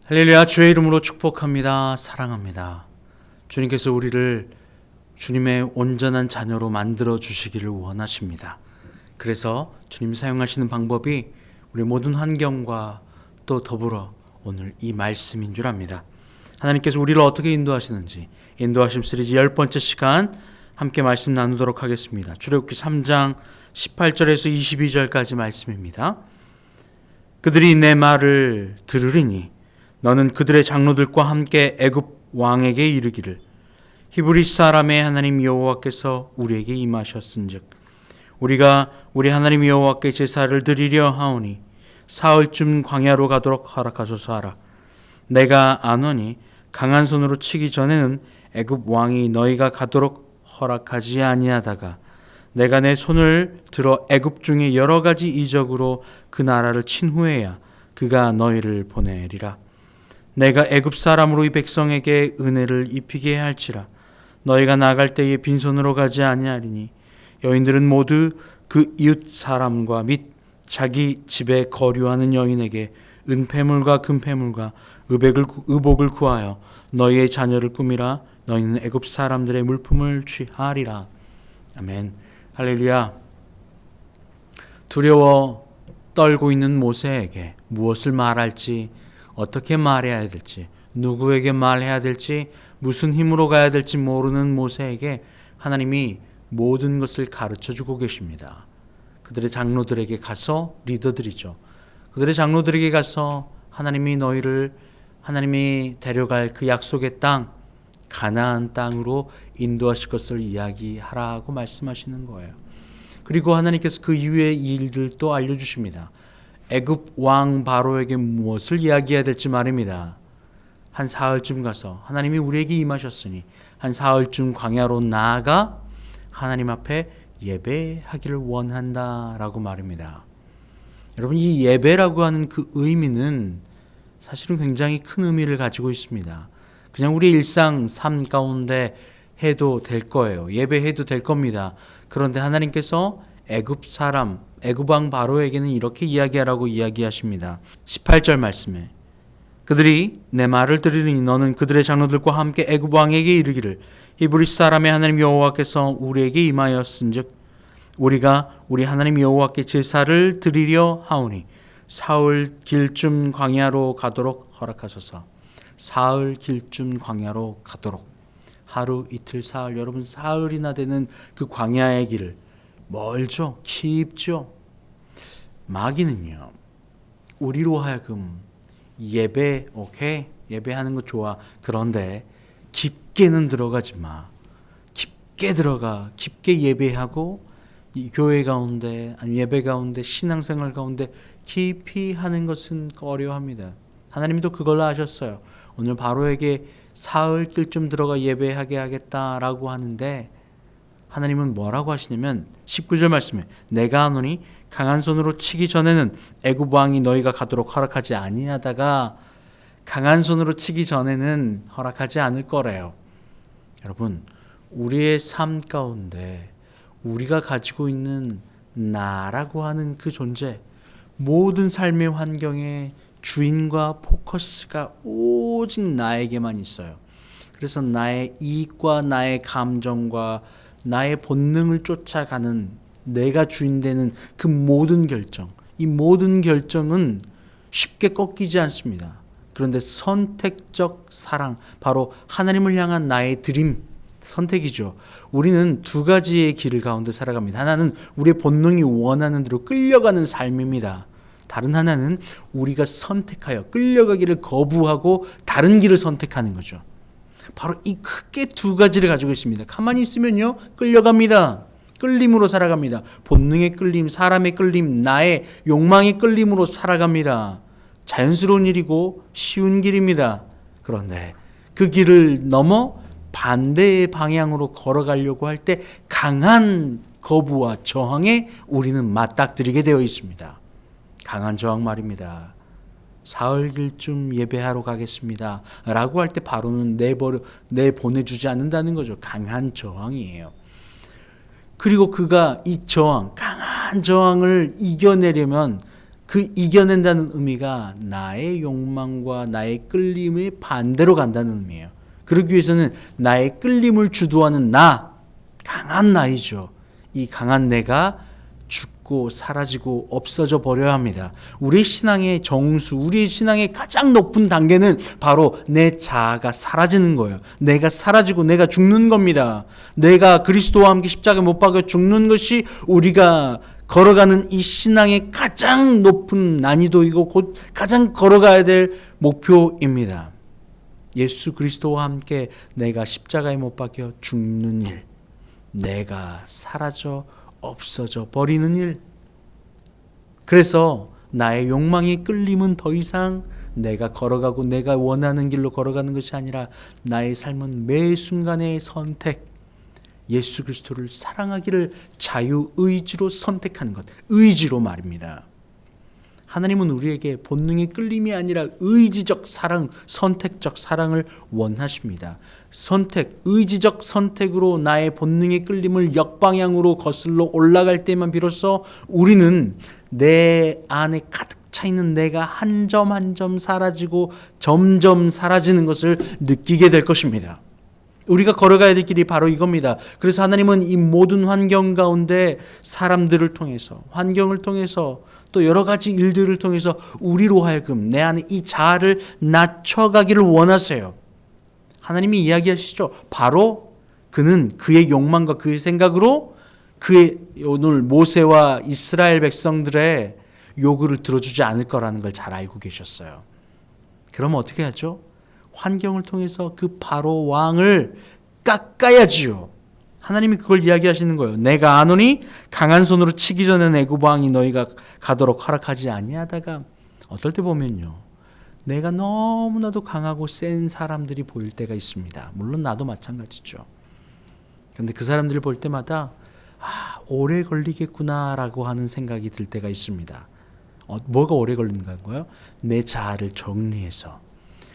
할렐루야. 주의 이름으로 축복합니다. 사랑합니다. 주님께서 우리를 주님의 온전한 자녀로 만들어 주시기를 원하십니다. 그래서 주님 사용하시는 방법이 우리 모든 환경과 또 더불어 오늘 이 말씀인 줄 압니다. 하나님께서 우리를 어떻게 인도하시는지 인도하심 시리즈 10번째 시간 함께 말씀 나누도록 하겠습니다. 출애굽기 3장 18절에서 22절까지 말씀입니다. 그들이 내 말을 들으리니 너는 그들의 장로들과 함께 애굽 왕에게 이르기를 히브리 사람의 하나님 여호와께서 우리에게 임하셨은즉 우리가 우리 하나님 여호와께 제사를 드리려 하오니 사흘쯤 광야로 가도록 허락하소서 하라. 내가 아노니 강한 손으로 치기 전에는 애굽 왕이 너희가 가도록 허락하지 아니하다가 내가 내 손을 들어 애굽 중에 여러 가지 이적으로 그 나라를 친 후에야 그가 너희를 보내리라. 내가 애굽 사람으로 이 백성에게 은혜를 입히게 할지라. 너희가 나갈 때에 빈손으로 가지 아니하리니 여인들은 모두 그 이웃 사람과 및 자기 집에 거류하는 여인에게 은폐물과 금폐물과 의복을 구하여 너희의 자녀를 꾸미라. 너희는 애굽 사람들의 물품을 취하리라. 아멘. 할렐루야. 두려워 떨고 있는 모세에게 무엇을 말할지, 어떻게 말해야 될지, 누구에게 말해야 될지, 무슨 힘으로 가야 될지 모르는 모세에게 하나님이 모든 것을 가르쳐주고 계십니다. 그들의 장로들에게 가서, 리더들이죠. 그들의 장로들에게 가서 하나님이 데려갈 그 약속의 땅, 가나안 땅으로 인도하실 것을 이야기하라고 말씀하시는 거예요. 그리고 하나님께서 그 이후의 일들도 알려주십니다. 애굽 왕 바로에게 무엇을 이야기해야 될지 말입니다. 한 사흘쯤 가서 하나님이 우리에게 임하셨으니 한 사흘쯤 광야로 나아가 하나님 앞에 예배하기를 원한다라고 말입니다. 여러분, 이 예배라고 하는 그 의미는 사실은 굉장히 큰 의미를 가지고 있습니다. 그냥 우리 일상 삶 가운데 해도 될 거예요. 예배해도 될 겁니다. 그런데 하나님께서 애굽 왕 바로에게는 이렇게 이야기하라고 이야기하십니다. 18절 말씀에 그들이 내 말을 들으니 너는 그들의 장로들과 함께 애굽 왕에게 이르기를 히브리 사람의 하나님 여호와께서 우리에게 임하였은즉 우리가 우리 하나님 여호와께 제사를 드리려 하오니 사흘 길쯤 광야로 가도록 허락하소서. 사흘 길쯤 광야로 가도록. 하루 이틀 사흘, 여러분 사흘이나 되는 그 광야의 길을 멀죠? 깊죠? 마귀는요, 우리로 하여금 예배하는 거 좋아. 그런데 깊게는 들어가지 마. 깊게 예배하고 이 교회 가운데, 아니 예배 가운데, 신앙생활 가운데 깊이 하는 것은 꺼려합니다. 하나님도 그걸 아셨어요. 오늘 바로에게 사흘 길쯤 들어가 예배하게 하겠다라고 하는데 하나님은 뭐라고 하시냐면 19절 말씀에 내가 하노니 강한 손으로 치기 전에는 애굽 왕이 너희가 가도록 허락하지 아니하다가 강한 손으로 치기 전에는 허락하지 않을 거래요. 여러분, 우리의 삶 가운데 우리가 가지고 있는 나라고 하는 그 존재, 모든 삶의 환경에 주인과 포커스가 오직 나에게만 있어요. 그래서 나의 이익과 나의 감정과 나의 본능을 쫓아가는, 내가 주인 되는 그 모든 결정, 이 모든 결정은 쉽게 꺾이지 않습니다. 그런데 선택적 사랑, 바로 하나님을 향한 나의 드림, 선택이죠. 우리는 두 가지의 길을 가운데 살아갑니다. 하나는 우리의 본능이 원하는 대로 끌려가는 삶입니다. 다른 하나는 우리가 선택하여 끌려가기를 거부하고 다른 길을 선택하는 거죠. 바로 이 크게 두 가지를 가지고 있습니다. 가만히 있으면요, 끌려갑니다. 끌림으로 살아갑니다. 본능의 끌림, 사람의 끌림, 나의 욕망의 끌림으로 살아갑니다. 자연스러운 일이고 쉬운 길입니다. 그런데 그 길을 넘어 반대의 방향으로 걸어가려고 할 때 강한 거부와 저항에 우리는 맞닥뜨리게 되어 있습니다. 강한 저항 말입니다. 사흘 길쯤 예배하러 가겠습니다 라고 할 때 바로는 내보내주지 않는다는 거죠. 강한 저항이에요. 그리고 그가 이 저항, 강한 저항을 이겨내려면 그 이겨낸다는 의미가 나의 욕망과 나의 끌림의 반대로 간다는 의미예요. 그러기 위해서는 나의 끌림을 주도하는 나, 강한 나이죠. 이 강한 내가 죽고 사라지고 없어져 버려야 합니다. 우리의 신앙의 정수, 우리의 신앙의 가장 높은 단계는 바로 내 자아가 사라지는 거예요. 내가 사라지고 내가 죽는 겁니다. 내가 그리스도와 함께 십자가에 못 박혀 죽는 것이 우리가 걸어가는 이 신앙의 가장 높은 난이도이고 곧 가장 걸어가야 될 목표입니다. 예수 그리스도와 함께 내가 십자가에 못 박혀 죽는 일, 내가 사라져 없어져 버리는 일. 그래서 나의 욕망의 끌림은 더 이상 내가 걸어가고 내가 원하는 길로 걸어가는 것이 아니라 나의 삶은 매 순간의 선택, 예수 그리스도를 사랑하기를 자유의지로 선택하는 것, 의지로 말입니다. 하나님은 우리에게 본능의 끌림이 아니라 의지적 사랑, 선택적 사랑을 원하십니다. 선택, 의지적 선택으로 나의 본능의 끌림을 역방향으로 거슬러 올라갈 때만 비로소 우리는 내 안에 가득 차 있는 내가 한 점 한 점 사라지고 점점 사라지는 것을 느끼게 될 것입니다. 우리가 걸어가야 될 길이 바로 이겁니다. 그래서 하나님은 이 모든 환경 가운데 사람들을 통해서, 환경을 통해서 또 여러 가지 일들을 통해서 우리로 하여금 내 안에 이 자아를 낮춰가기를 원하세요. 하나님이 이야기하시죠. 바로 그는 그의 욕망과 그의 생각으로 그의 오늘 모세와 이스라엘 백성들의 요구를 들어주지 않을 거라는 걸 잘 알고 계셨어요. 그러면 어떻게 하죠? 환경을 통해서 그 바로 왕을 깎아야지요. 하나님이 그걸 이야기하시는 거예요. 내가 아노니 강한 손으로 치기 전에 애굽 왕이 너희가 가도록 허락하지 아니하다가, 어떨 때 보면요, 내가 너무나도 강하고 센 사람들이 보일 때가 있습니다. 물론 나도 마찬가지죠. 그런데 그 사람들을 볼 때마다 오래 걸리겠구나라고 하는 생각이 들 때가 있습니다. 뭐가 오래 걸린가요? 내 자아를 정리해서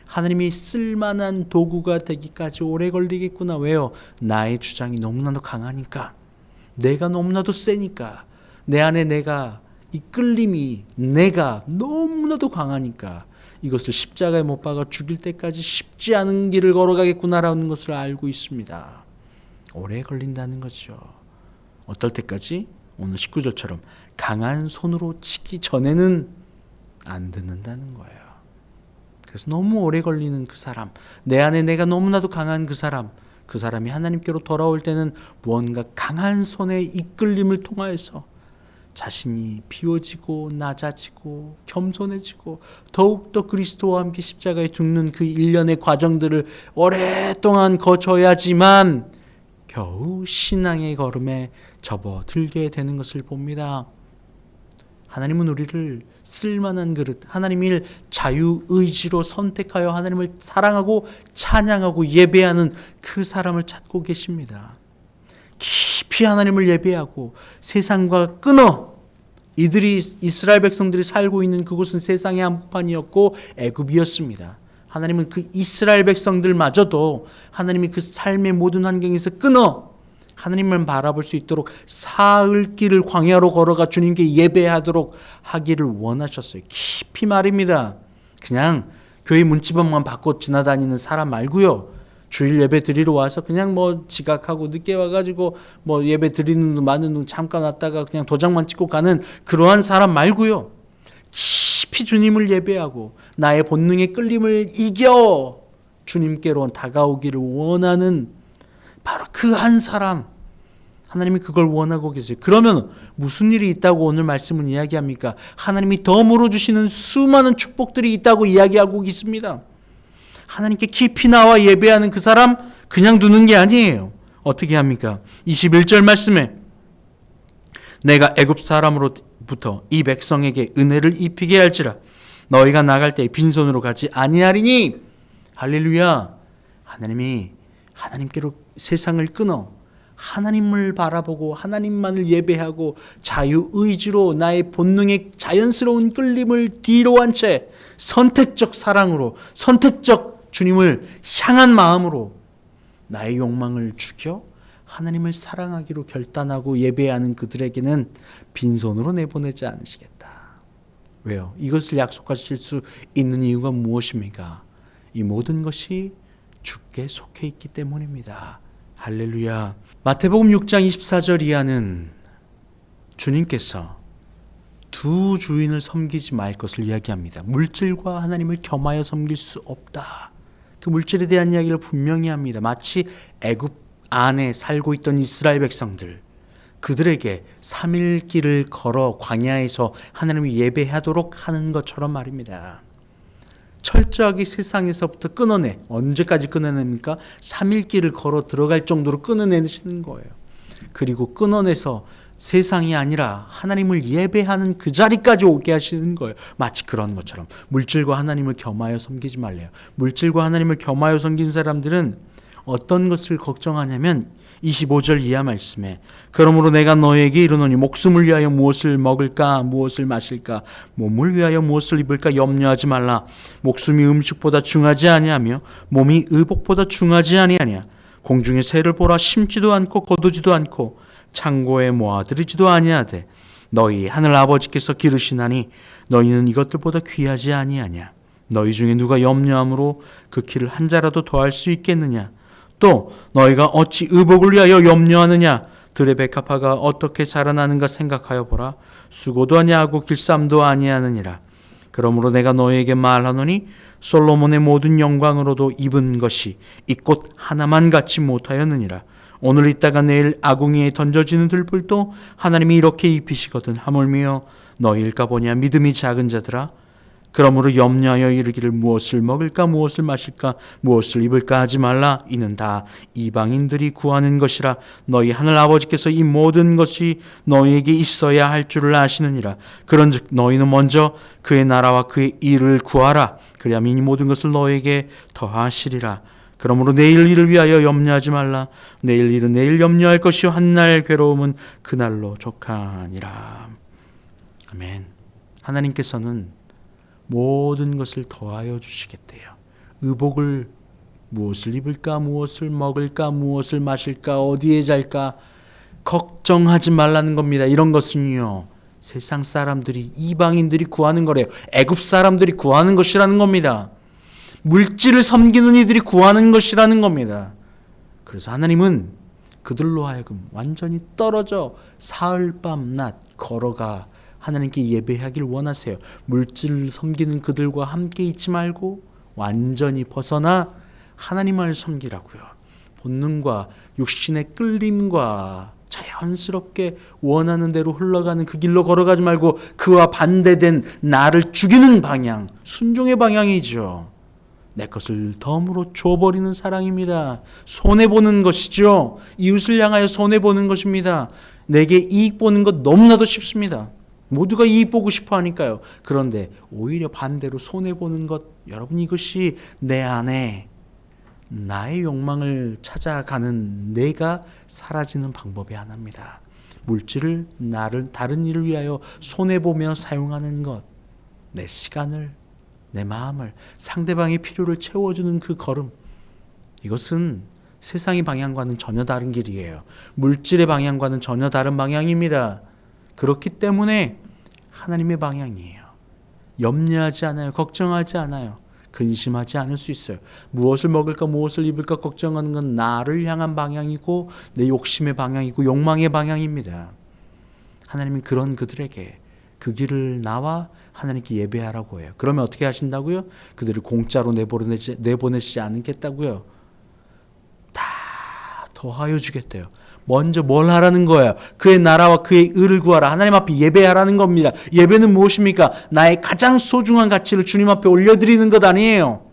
하나님이 쓸만한 도구가 되기까지 오래 걸리겠구나. 왜요? 나의 주장이 너무나도 강하니까, 내가 너무나도 세니까, 내 안에 내가 이 끌림이 내가 너무나도 강하니까 이것을 십자가에 못 박아 죽일 때까지 쉽지 않은 길을 걸어가겠구나라는 것을 알고 있습니다. 오래 걸린다는 거죠. 어떨 때까지? 오늘 19절처럼 강한 손으로 치기 전에는 안 듣는다는 거예요. 그래서 너무 오래 걸리는 그 사람, 내 안에 내가 너무나도 강한 그 사람이 하나님께로 돌아올 때는 무언가 강한 손의 이끌림을 통하여서 자신이 비워지고 낮아지고 겸손해지고 더욱더 그리스도와 함께 십자가에 죽는 그 일련의 과정들을 오랫동안 거쳐야지만 겨우 신앙의 걸음에 접어들게 되는 것을 봅니다. 하나님은 우리를 쓸만한 그릇, 하나님을 자유의지로 선택하여 하나님을 사랑하고 찬양하고 예배하는 그 사람을 찾고 계십니다. 깊이 하나님을 예배하고 세상과 끊어, 이스라엘 백성들이 살고 있는 그곳은 세상의 한복판이었고 애굽이었습니다. 하나님은 그 이스라엘 백성들마저도 하나님이 그 삶의 모든 환경에서 끊어 하나님을 바라볼 수 있도록 사흘 길을 광야로 걸어가 주님께 예배하도록 하기를 원하셨어요. 깊이 말입니다. 그냥 교회 문지방만 받고 지나다니는 사람 말고요. 주일 예배 드리러 와서 그냥 지각하고 늦게 와가지고 예배 드리는 돈 많은 돈 잠깐 왔다가 그냥 도장만 찍고 가는 그러한 사람 말고요. 깊이 주님을 예배하고 나의 본능의 끌림을 이겨 주님께로 다가오기를 원하는 바로 그 한 사람, 하나님이 그걸 원하고 계세요. 그러면 무슨 일이 있다고 오늘 말씀은 이야기합니까? 하나님이 덤으로 주시는 수많은 축복들이 있다고 이야기하고 있습니다. 하나님께 깊이 나와 예배하는 그 사람 그냥 두는 게 아니에요. 어떻게 합니까? 21절 말씀에 내가 애굽 사람으로부터 이 백성에게 은혜를 입히게 할지라 너희가 나갈 때 빈손으로 가지 아니하리니. 할렐루야. 하나님이 하나님께로 세상을 끊어 하나님을 바라보고 하나님만을 예배하고 자유의지로 나의 본능의 자연스러운 끌림을 뒤로 한 채 선택적 사랑으로, 선택적 주님을 향한 마음으로 나의 욕망을 죽여 하나님을 사랑하기로 결단하고 예배하는 그들에게는 빈손으로 내보내지 않으시겠다. 왜요? 이것을 약속하실 수 있는 이유가 무엇입니까? 이 모든 것이 주께 속해 있기 때문입니다. 할렐루야. 마태복음 6장 24절 이하는 주님께서 두 주인을 섬기지 말 것을 이야기합니다. 물질과 하나님을 겸하여 섬길 수 없다. 그 물질에 대한 이야기를 분명히 합니다. 마치 애굽 안에 살고 있던 이스라엘 백성들, 그들에게 3일 길을 걸어 광야에서 하나님을 예배하도록 하는 것처럼 말입니다. 철저하게 세상에서부터 끊어내. 언제까지 끊어냅니까? 3일 길을 걸어 들어갈 정도로 끊어내시는 거예요. 그리고 끊어내서 세상이 아니라 하나님을 예배하는 그 자리까지 오게 하시는 거예요. 마치 그런 것처럼 물질과 하나님을 겸하여 섬기지 말래요. 물질과 하나님을 겸하여 섬긴 사람들은 어떤 것을 걱정하냐면 25절 이하 말씀에 그러므로 내가 너에게 이르노니 목숨을 위하여 무엇을 먹을까 무엇을 마실까 몸을 위하여 무엇을 입을까 염려하지 말라. 목숨이 음식보다 중하지 아니하며 몸이 의복보다 중하지 아니하냐. 공중의 새를 보라. 심지도 않고 거두지도 않고 창고에 모아들이지도 아니하되 너희 하늘 아버지께서 기르시나니 너희는 이것들보다 귀하지 아니하냐. 너희 중에 누가 염려함으로 그 키를 한 자라도 더할 수 있겠느냐. 또 너희가 어찌 의복을 위하여 염려하느냐. 들의 백합화가 어떻게 자라나는가 생각하여 보라. 수고도 아니하고 길쌈도 아니하느니라. 그러므로 내가 너희에게 말하노니 솔로몬의 모든 영광으로도 입은 것이 이 꽃 하나만 갖지 못하였느니라. 오늘 있다가 내일 아궁이에 던져지는 들불도 하나님이 이렇게 입히시거든 하물며 너희일까 보냐. 믿음이 작은 자들아. 그러므로 염려하여 이르기를 무엇을 먹을까 무엇을 마실까 무엇을 입을까 하지 말라. 이는 다 이방인들이 구하는 것이라. 너희 하늘 아버지께서 이 모든 것이 너희에게 있어야 할 줄을 아시느니라. 그런즉 너희는 먼저 그의 나라와 그의 일을 구하라. 그리하면 이 모든 것을 너희에게 더하시리라. 그러므로 내일 일을 위하여 염려하지 말라. 내일 일은 내일 염려할 것이요 한날 괴로움은 그날로 족하니라. 아멘. 하나님께서는 모든 것을 더하여 주시겠대요. 의복을 무엇을 입을까 무엇을 먹을까 무엇을 마실까 어디에 잘까 걱정하지 말라는 겁니다. 이런 것은요 세상 사람들이 이방인들이 구하는 거래요. 애굽 사람들이 구하는 것이라는 겁니다. 물질을 섬기는 이들이 구하는 것이라는 겁니다. 그래서 하나님은 그들로 하여금 완전히 떨어져 사흘 밤 낮 걸어가 하나님께 예배하길 원하세요. 물질을 섬기는 그들과 함께 있지 말고 완전히 벗어나 하나님을 섬기라고요. 본능과 육신의 끌림과 자연스럽게 원하는 대로 흘러가는 그 길로 걸어가지 말고 그와 반대된 나를 죽이는 방향, 순종의 방향이죠. 내 것을 덤으로 줘버리는 사랑입니다. 손해보는 것이죠. 이웃을 향하여 손해보는 것입니다. 내게 이익 보는 것 너무나도 쉽습니다. 모두가 이익 보고 싶어 하니까요. 그런데 오히려 반대로 손해보는 것, 여러분 이것이 내 안에 나의 욕망을 찾아가는 내가 사라지는 방법이 하나입니다. 물질을 나를 다른 일을 위하여 손해보며 사용하는 것, 내 시간을 내 마음을 상대방의 필요를 채워주는 그 걸음, 이것은 세상의 방향과는 전혀 다른 길이에요. 물질의 방향과는 전혀 다른 방향입니다. 그렇기 때문에 하나님의 방향이에요. 염려하지 않아요. 걱정하지 않아요. 근심하지 않을 수 있어요. 무엇을 먹을까 무엇을 입을까 걱정하는 건 나를 향한 방향이고 내 욕심의 방향이고 욕망의 방향입니다. 하나님은 그런 그들에게 그 길을 나와 하나님께 예배하라고 해요. 그러면 어떻게 하신다고요? 그들을 공짜로 내보내시지 않겠다고요. 다 더하여 주겠대요. 먼저 뭘 하라는 거예요? 그의 나라와 그의 의를 구하라. 하나님 앞에 예배하라는 겁니다. 예배는 무엇입니까? 나의 가장 소중한 가치를 주님 앞에 올려드리는 것 아니에요.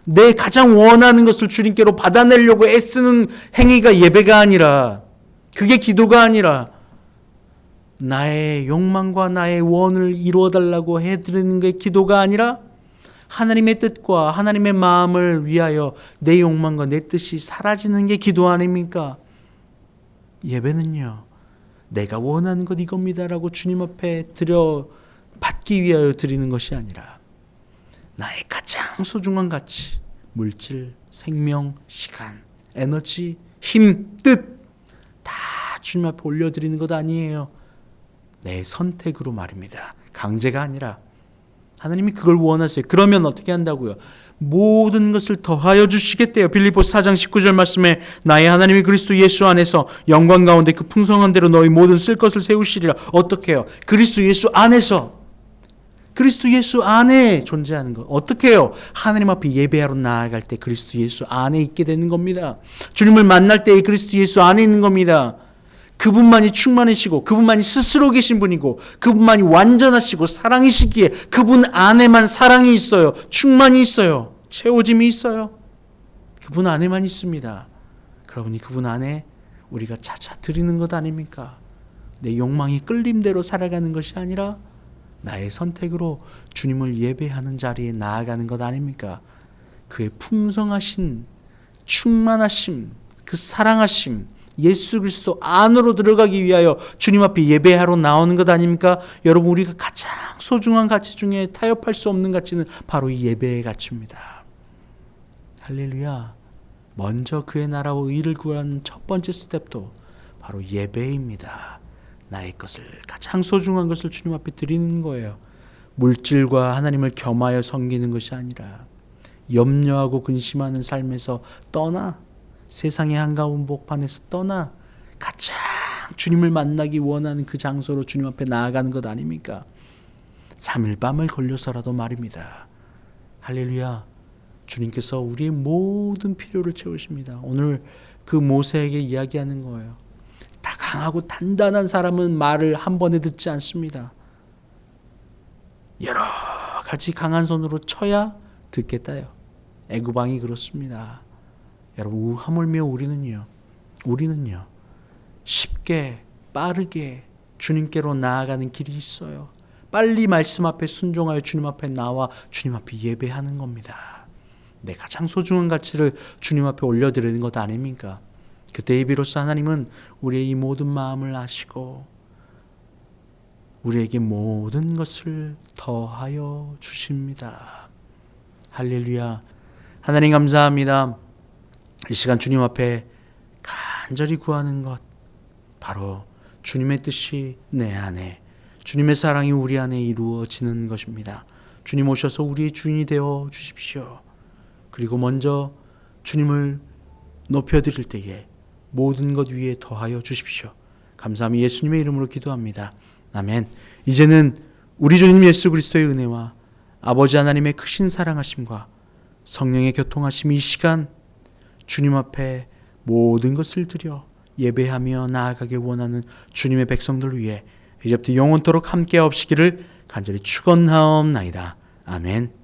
내 가장 원하는 것을 주님께로 받아내려고 애쓰는 행위가 예배가 아니라, 그게 기도가 아니라 나의 욕망과 나의 원을 이루어달라고 해드리는 게 기도가 아니라 하나님의 뜻과 하나님의 마음을 위하여 내 욕망과 내 뜻이 사라지는 게 기도 아닙니까? 예배는요, 내가 원하는 것 이겁니다라고 주님 앞에 받기 위하여 드리는 것이 아니라 나의 가장 소중한 가치, 물질, 생명, 시간, 에너지, 힘, 뜻 다 주님 앞에 올려드리는 것 아니에요. 내 선택으로 말입니다. 강제가 아니라 하나님이 그걸 원하세요. 그러면 어떻게 한다고요? 모든 것을 더하여 주시겠대요. 빌립보서 4장 19절 말씀에 나의 하나님이 그리스도 예수 안에서 영광 가운데 그 풍성한 대로 너희 모든 쓸 것을 세우시리라. 어떻게 해요? 그리스도 예수 안에서, 그리스도 예수 안에 존재하는 것. 어떻게 해요? 하나님 앞에 예배하러 나아갈 때 그리스도 예수 안에 있게 되는 겁니다. 주님을 만날 때 그리스도 예수 안에 있는 겁니다. 그분만이 충만하시고 그분만이 스스로 계신 분이고 그분만이 완전하시고 사랑이시기에 그분 안에만 사랑이 있어요. 충만이 있어요. 채워짐이 있어요. 그분 안에만 있습니다. 그러니 그분 안에 우리가 찾아 드리는 것 아닙니까? 내 욕망이 끌림대로 살아가는 것이 아니라 나의 선택으로 주님을 예배하는 자리에 나아가는 것 아닙니까? 그의 풍성하신 충만하심, 그 사랑하심, 예수 그리스도 안으로 들어가기 위하여 주님 앞에 예배하러 나오는 것 아닙니까? 여러분, 우리가 가장 소중한 가치 중에 타협할 수 없는 가치는 바로 이 예배의 가치입니다. 할렐루야. 먼저 그의 나라와 의를 구하는 첫 번째 스텝도 바로 예배입니다. 나의 것을, 가장 소중한 것을 주님 앞에 드리는 거예요. 물질과 하나님을 겸하여 섬기는 것이 아니라 염려하고 근심하는 삶에서 떠나, 세상의 한가운 복판에서 떠나 가장 주님을 만나기 원하는 그 장소로 주님 앞에 나아가는 것 아닙니까? 3일 밤을 걸려서라도 말입니다. 할렐루야. 주님께서 우리의 모든 필요를 채우십니다. 오늘 그 모세에게 이야기하는 거예요. 다 강하고 단단한 사람은 말을 한 번에 듣지 않습니다. 여러 가지 강한 손으로 쳐야 듣겠다요. 애굽왕이 그렇습니다. 여러분, 하물며 우리는요 쉽게 빠르게 주님께로 나아가는 길이 있어요. 빨리 말씀 앞에 순종하여 주님 앞에 나와 주님 앞에 예배하는 겁니다. 내 가장 소중한 가치를 주님 앞에 올려드리는 것 아닙니까? 그때에 비로소 하나님은 우리의 이 모든 마음을 아시고 우리에게 모든 것을 더하여 주십니다. 할렐루야. 하나님 감사합니다. 이 시간 주님 앞에 간절히 구하는 것, 바로 주님의 뜻이 내 안에, 주님의 사랑이 우리 안에 이루어지는 것입니다. 주님 오셔서 우리의 주인이 되어 주십시오. 그리고 먼저 주님을 높여드릴 때에 모든 것 위에 더하여 주십시오. 감사함이 예수님의 이름으로 기도합니다. 아멘. 이제는 우리 주님 예수 그리스도의 은혜와 아버지 하나님의 크신 사랑하심과 성령의 교통하심이 이 시간 주님 앞에 모든 것을 드려 예배하며 나아가길 원하는 주님의 백성들 위해 이제부터 영원토록 함께 하옵시기를 간절히 축원하옵나이다. 아멘.